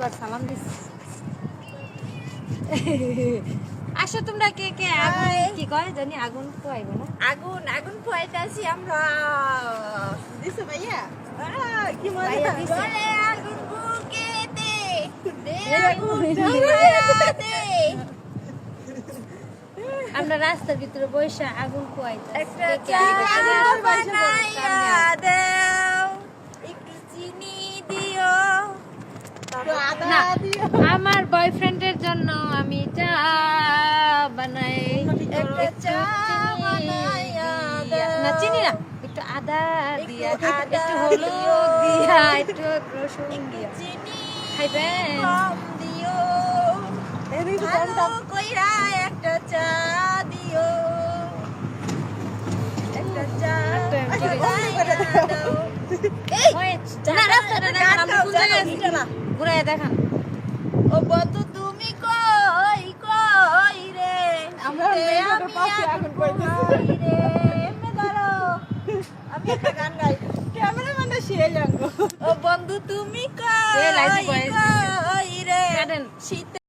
আবার সালাম দিস। আসো তোমরা কে কে আগুন কি কয় জানি আগুন পোয়াইবে না? আগুন পোয়াইতাছি আমরা। দিছো ভাইয়া? কি মজা। ভাইয়া দিছে। জলে আগুন বুকেতে দে আগুন দে। আমরা রাস্তার ভিতরে বসে আগুন পোয়াইতাছি। একটা কে কে চা আগুন বানাইয়া দাও, একটু চিনি দিও, না, আমার বয়ফ্রেন্ডের জন্য আমি চা বানাই। একটা চা বানাইয়া দাও। না চিনি না, একটু আদা দিয়া, আদা একটু হলুদ দিও, দিয়া, একটু রসুন দিয়া চিনি খাইবেন? কম দিও, ভালো কইরা একটা চা দিও, একটা চা বানাইয়া দাও। এই ওই, না, রাস্তাটা দেখান, আমরা কোন জায়গায় আছি? এটা না। ঘুরাইয়া দেখান। ও বন্ধু তুমি কই কই রে, আমরা রে মেয়েটার আমি পাশে আগুন পাইতেছি। কই রে, এমনে ধরো, আমি একটা গান গাই। ক্যামেরাম্যানটা শিয়ে যাবো। ও বন্ধু তুমি এ, লাইট কই কই। কই রে, কাটেন। শীতে